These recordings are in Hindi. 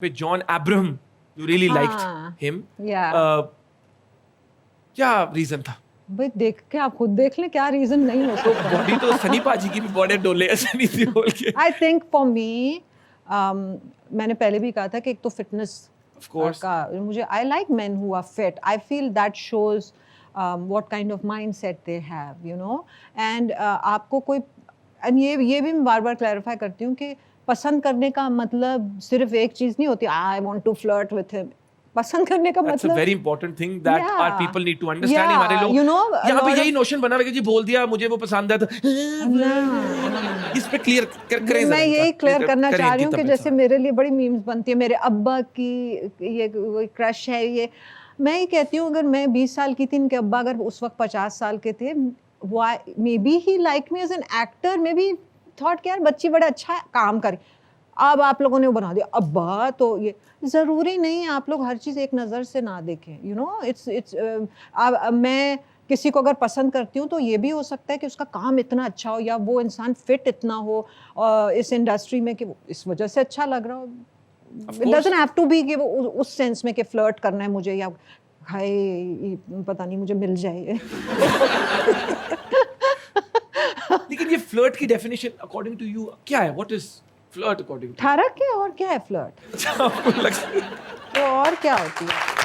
with John Abraham, you really liked him. Yeah. क्या रीजन था? भाई देख के आप खुद देख लें, क्या रीजन नहीं हो सकता. बॉडी तो सनी पाजी की भी बॉडी डोले ऐसे नहीं थी बोल के. आई थिंक फॉर मी, मैंने पहले भी कहा था कि एक तो फिटनेस का मुझे, I like men who are fit. I feel that shows what kind of mindset they have, you know. And आपको कोई, एंड ये भी मैं बार बार क्लैरिफाई करती हूँ कि पसंद करने का मतलब सिर्फ एक चीज नहीं होती. I want to flirt with him. पसंद करने का मतलब, very important thing that our people need to understand. Yeah, हमारे लोग you know, यहाँ पे यही नोशन बना हुआ है कि जी बोल दिया मुझे वो पसंद है तो इस पे क्लियर करें. मैं यही क्लियर करना चाह रही हूँ कि जैसे मेरे लिए बड़ी मीम्स बनती है, मेरे अब्बा की ये क्रश है ये. मैं ये कहती हूँ अगर मैं 20 साल की थी, इनके अब्बा अगर उस वक्त 50 साल के थे, maybe he like me as an actor, maybe thought कि यार बच्ची बड़ा अच्छा काम करे. अब आप लोगों ने वो बना दिया अब्बा. तो ये ज़रूरी नहीं है आप लोग हर चीज़ एक नज़र से ना देखें, यू नो. इट्स मैं किसी को अगर पसंद करती हूँ तो ये भी हो सकता है कि उसका काम इतना अच्छा हो या वो इंसान फिट इतना हो इस इंडस्ट्री में कि इस वजह से अच्छा लग रहा हो. It doesn't have to be कि वो उस सेंस में कि फ्लर्ट करना है मुझे या हाय पता नहीं मुझे मिल जाए. लेकिन ये फ्लर्ट की डेफिनेशन अकॉर्डिंग टू यू क्या है? What is flirt according to? ठहरा के और क्या है फ्लर्ट? आपको लगता है तो और क्या होती है?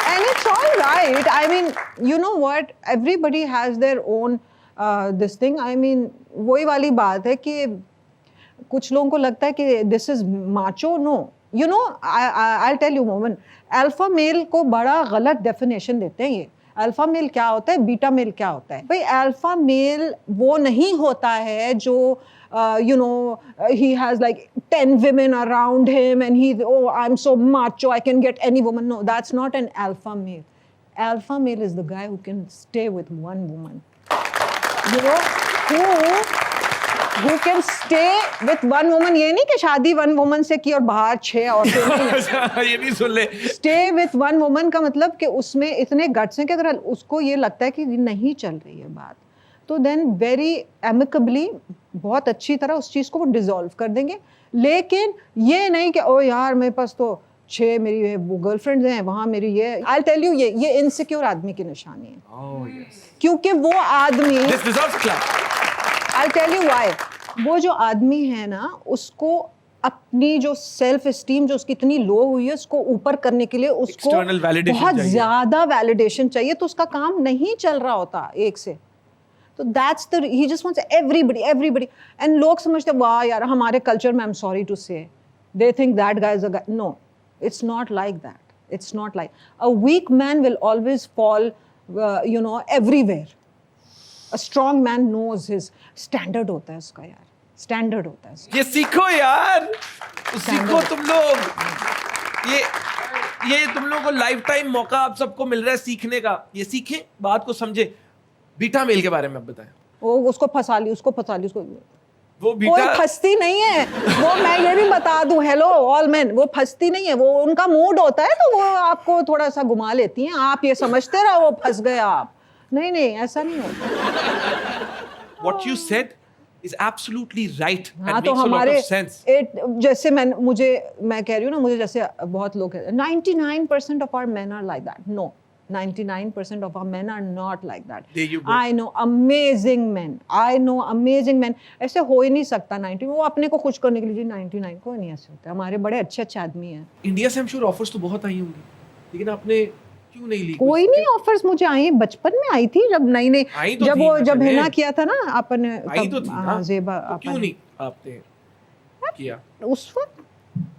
And it's all right. I mean, you know what? Everybody has their own this thing. I mean, वही वाली बात है कि कुछ लोगों को लगता है कि this is macho. No. You know, I'll tell you, Momin. Alpha male को बड़ा गलत definition देते हैं ये. अल्फा मेल क्या होता है, बीटा मेल क्या होता है? भाई अल्फा मेल वो नहीं होता है जो you know, he has like 10 women around him and oh, I'm so macho, I can get any woman. No, that's not an alpha male. Alpha male is the guy who can stay with one woman. You know, who can stay with one woman. ये नहीं कि शादी one woman से की और बाहर 6 औरतें. ये नहीं सुन ले. Stay with one woman का मतलब कि उसमें इतने guts हैं कि अगर उसको ये लगता है कि नहीं चल रही है बात, तो then very amicably बहुत अच्छी तरह उस चीज़ को वो डिसॉल्व कर देंगे. लेकिन ये नहीं कि ओ यार मेरे पास तो 6 मेरी वो गर्लफ्रेंड्स हैं, वहाँ मेरी ये. I'll tell you, ये इनसिक्योर आदमी की निशानी है. Oh yes. क्योंकि वो आदमी, This deserves clap. I'll tell you why. वो जो आदमी है ना, उसको अपनी जो सेल्फ एस्टीम जो उसकी इतनी लो हुई है, उसको ऊपर करने के लिए उसको बहुत ज़्यादा वैलिडेशन चाहिए. तो उसका काम नहीं चल रहा होता एक से. तो that's the, he just wants everybody. And लोग समझते हैं वाह यार हमारे कल्चर में, I'm sorry to say, they think that guy is a guy. No, it's not like that. It's not like. A weak man will always fall, you know, everywhere. A strong man knows his standard होता है उसका यार. Standard होता है उसका. ये सीखो यार. सीखो तुम लोग. ये तुम लोगों को लाइफ टाइम मौका आप सबको मिल रहा है सीखने का. ये सीखें, बात को समझे. बीटा मेल के बारे में आप बताएं. वो उसको फंसा ली उसको. वो बीटा कोई फंसती नहीं है. वो मैं ये भी बता दूं, हेलो ऑल मेन, वो फंसती नहीं है. वो उनका मूड होता है तो वो आपको थोड़ा सा घुमा लेती हैं. आप ये समझते रहो वो फंस गए आप. नहीं ऐसा नहीं होता. What you said is absolutely right and हाँ, makes तो a lot of sense. जैसे मैं कह रही हूँ ना, मुझे जैसे बहुत लोग 99% of our men are like that. No. 99% of our men are not like that. There you go. I know amazing men. ऐसे हो ही नहीं सकता. 90 वो अपने को खुश करने के लिए 99 को नहीं ऐसे होता. हमारे बड़े अच्छे आदमी हैं. इंडिया से I'm sure offers तो बहुत आई होंगी, लेकिन आपने क्यों नहीं ली? कोई नहीं ऑफर्स मुझे आई. बचपन में आई थी जब नई जब हिना किया था ना आपने. आई तो थी ना. जेबा क्यों नहीं आपने किया उस वक्त?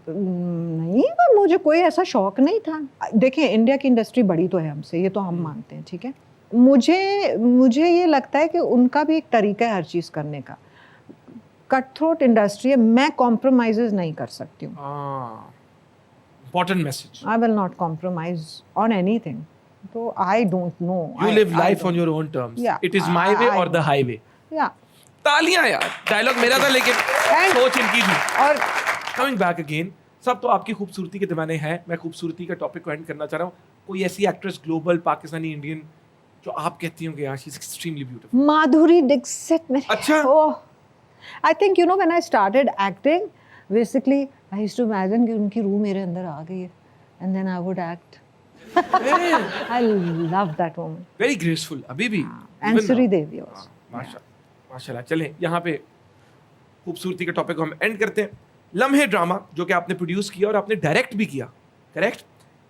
नहीं, पर मुझे कोई ऐसा शौक नहीं था. देखिए इंडिया की इंडस्ट्री बड़ी तो है हमसे, ये तो हम मानते हैं, ठीक है. मुझे ये लगता है कि उनका भी एक तरीका है हर चीज़ करने का. कट थ्रोट इंडस्ट्री है, मैं कॉम्प्रोमाइज़ नहीं कर सकती हूँ. Important message. I will not compromise on anything. तो I don't know. You live life on your own terms. Yeah. It is my way or the highway. Yeah. तालियां यार. डायलॉग मेरा था लेकिन सोच इनकी थी. और कमिंग बैक अगेन, सब तो आपकी खूबसूरती के दीवाने हैं. मैं खूबसूरती का टॉपिक को एंड करना चाह रहा हूँ. कोई ऐसी एक्ट्रेस ग्लोबल पाकिस्तानी इंडियन जो आप कहती हो कि यार she is extremely beautiful? Madhuri Dixit. अच्छा. Oh, I think, you know, when I started acting, basically I used to imagine कि उनकी रूह मेरे अंदर आ गई है and then I would act. I love that woman. Very graceful अभी भी. And Sri Devi also. माशाल्लाह. चलें यहाँ पे खूबसूरती के टॉपिक को हम एंड करते हैं. लम्हे ड्रामा जो कि आपने प्रोड्यूस किया और आपने डायरेक्ट भी किया, करेक्ट?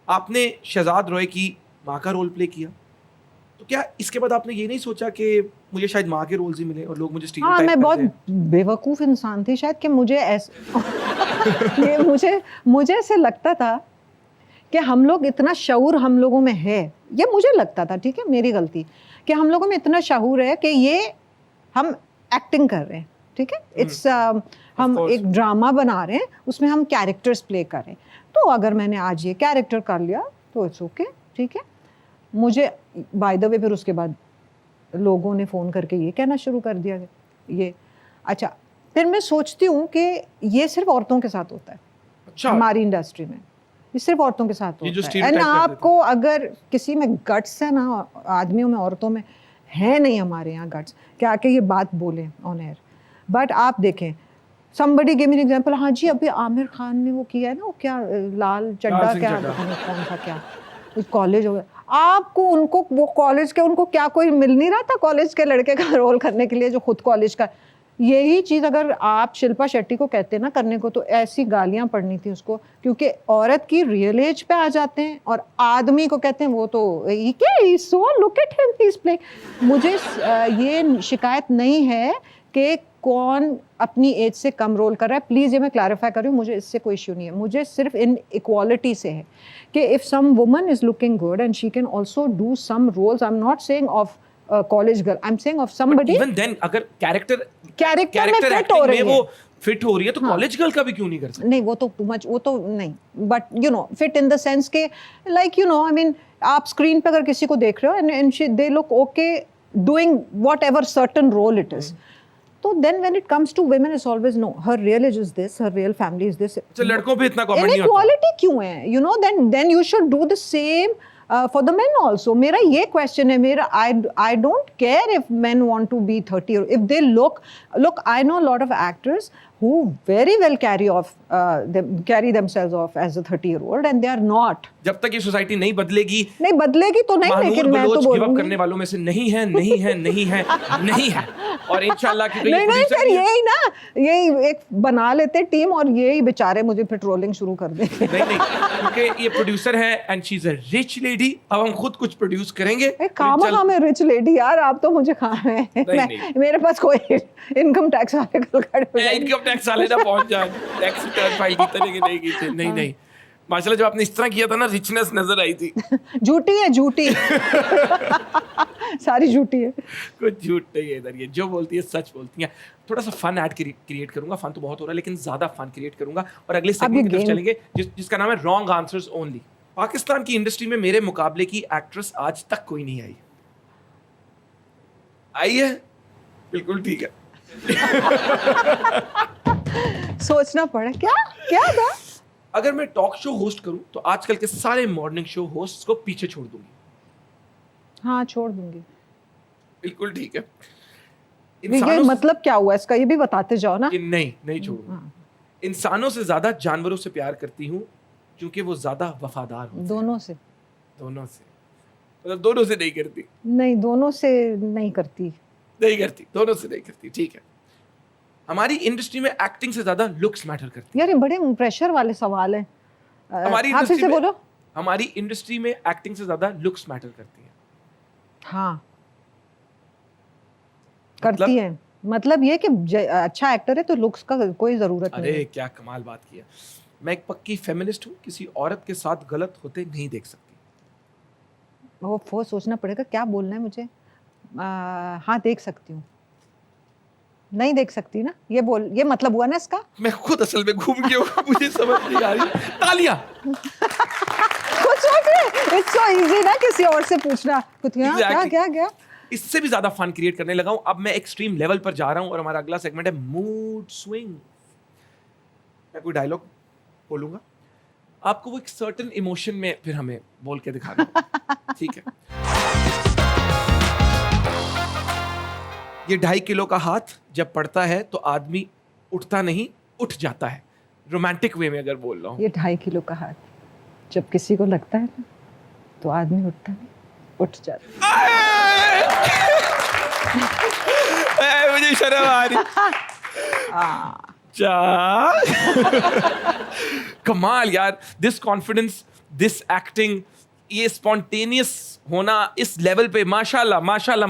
आपने शहजाद रॉय की माँ का रोल प्ले किया, तो क्या इसके बाद आपने ये नहीं सोचा कि मुझे शायद माँ के रोल्स ही मिले और लोग मुझे स्टीरियोटाइप करते हैं? मैं बहुत बेवकूफ़ इंसान थी शायद कि मुझे ऐसे मुझे ऐसे लगता था कि हम लोग इतना शऊर हम लोगों में है, ये मुझे लगता था, ठीक है, मेरी गलती, कि हम लोगों में इतना शऊर है कि ये हम एक्टिंग कर रहे हैं, ठीक है, इट्स हम एक ड्रामा बना रहे हैं, उसमें हम कैरेक्टर्स प्ले कर रहे हैं. तो अगर मैंने आज ये कैरेक्टर कर लिया तो इट्स ओके, ठीक है. मुझे बाय द वे फिर उसके बाद लोगों ने फ़ोन करके ये कहना शुरू कर दिया ये अच्छा. फिर मैं सोचती हूँ कि ये सिर्फ औरतों के साथ होता है. अच्छा. हमारी इंडस्ट्री में ये सिर्फ औरतों के साथ होता है. एंड आपको अगर किसी में गट्स है ना, आदमियों में औरतों में है नहीं हमारे यहाँ गट्स कि आके ये बात बोलें ऑन एयर. बट आप देखें, somebody gave me an example, हाँ जी अभी आमिर खान ने वो किया है ना, वो क्या लाल चड्ढा क्या कौन सा क्या कॉलेज हो गया, आपको उनको वो कॉलेज के उनको क्या कोई मिल नहीं रहा था कॉलेज के लड़के का रोल करने के लिए जो खुद कॉलेज का. यही चीज़ अगर आप शिल्पा शेट्टी को कहते ना करने को तो ऐसी गालियाँ पड़नी थी उसको, क्योंकि औरत की रियल एज पे आ जाते हैं और आदमी को कहते हैं वो तो ये क्या so look at him he is playing. मुझे ये शिकायत नहीं है कि कौन अपनी एज से कम रोल कर रहा है, प्लीज़ ये मैं क्लैरिफाई कर रही हूँ, मुझे इससे कोई इश्यू नहीं है. मुझे सिर्फ इन इक्वालिटी से है कि if some woman is looking good and she can also do some roles, I am not saying of college girl, I am saying of somebody. Even then अगर कैरेक्टर में फिट हो रही है, वो फिट हो रही है तो कॉलेज गर्ल का भी क्यों नहीं कर सकते? नहीं, वो तो टू मच, वो तो नहीं, but you know fit in the sense के like you know I mean आप स्क्रीन पे अगर किसी को देख रहे हो and they look okay doing whatever certain role it is. तो then when it comes to women it's always no, her real age is this, her real family is this. तो लड़कों पे इतना कॉमन नहीं होता. Inequality क्यों है? You know, then you should do the same for the men also. मेरा ये question है, मेरा I don't care if men want to be 30 or if they look I know a lot of actors who very well carry themselves off as a 30-year-old and they are not. जब तक ये सोसाइटी नहीं बदलेगी तो नहीं, लेकिन मैं तो गिव अप करने वालों में से नहीं है और इंशाल्लाह कि नहीं फिर यही ना, यही एक बना लेते टीम और यही बेचारे मुझे फिर ट्रोलिंग शुरू कर देंगे. नहीं क्योंकि ये प्रोड्यूसर है and she is a rich lady. अब हम खुद कुछ प्रोड्यूस करेंगे. काम मैं रिच लेडी यार, आप तो मुझे मेरे पास कोई इनकम टैक्स वाले इनकम टैक्स वाले ना पहुंच जाए, टैक्स रिटर्न फाइल की तरह की नहीं की थी. नहीं माशाल्लाह जब आपने इस तरह किया था ना, रिचनेस नजर आई थी. झूठी सारी झूठी है, कुछ झूठ नहीं है इधर. ये जो बोलती है सच बोलती है. थोड़ा सा फन ऐड क्रिएट करूंगा. फन तो बहुत हो रहा है लेकिन ज्यादा फन क्रिएट करूंगा और अगले सेगमेंट की तरफ चलेंगे जिसका नाम है रॉन्ग आंसर्स ओनली. पाकिस्तान की इंडस्ट्री में मेरे मुकाबले की एक्ट्रेस आज तक कोई नहीं आई है? बिल्कुल ठीक है. सोचना पड़ा क्या था. अगर मैं टॉक शो होस्ट करूं तो आजकल के सारे मॉर्निंग शो होस्ट को पीछे छोड़ दूंगी. हाँ, छोड़ दूंगी. बिल्कुल ठीक है. ये मतलब क्या हुआ इसका, ये भी बताते जाओ ना. नहीं छोड़ूंगा. इंसानों से ज्यादा जानवरों से प्यार करती हूँ क्योंकि वो ज्यादा वफादार होते हैं. दोनों से मतलब दोनों से नहीं करती. नहीं, दोनों से नहीं करती. दोनों से नहीं करती. ठीक है. हमारी इंडस्ट्री में एक्टिंग से ज्यादा लुक्स मैटर करती है. यार ये बड़े प्रेशर वाले सवाल हैं. हमारी इंडस्ट्री में एक्टिंग से ज्यादा लुक्स मैटर करती है. हाँ, करती है. मतलब ये कि अच्छा एक्टर है तो लुक्स का कोई जरूरत नहीं. अरे क्या कमाल बात किया. मैं एक पक्की फेमिनिस्ट हूँ. किसी औरत के साथ गलत होते नहीं देख सकती. वो सोचना पड़ेगा क्या बोलना है मुझे. हाँ, देख सकती हूँ. नहीं देख सकती ना, ये मतलब हुआ ना इसका. मैं खुद असल में घूम गया हूँ, मुझे समझ नहीं आ रही. तालियां. इट्स सो इजी ना किसी और से पूछना कुछ. क्या इससे भी ज्यादा फन क्रिएट करने लगा हूं. अब मैं एक्सट्रीम लेवल पर जा रहा हूं और हमारा अगला सेगमेंट है मूड स्विंग. मैं कोई डायलॉग बोलूंगा, आपको वो एक सर्टेन इमोशन में फिर हमें बोल के दिखाना. ठीक है. ये 2.5 किलो का हाथ जब पड़ता है तो आदमी उठता नहीं, उठ जाता है. रोमांटिक वे में अगर बोल रहा हूँ। ये 2.5 किलो का हाथ, जब किसी को लगता है ना तो आदमी उठता नहीं, उठ जाता। मुझे शर्म आ रही। कमाल यार, दिस कॉन्फिडेंस, दिस एक्टिंग, ये स्पॉन्टेनियस होना इस लेवल पे, माशाल्लाह माशाल्लाह।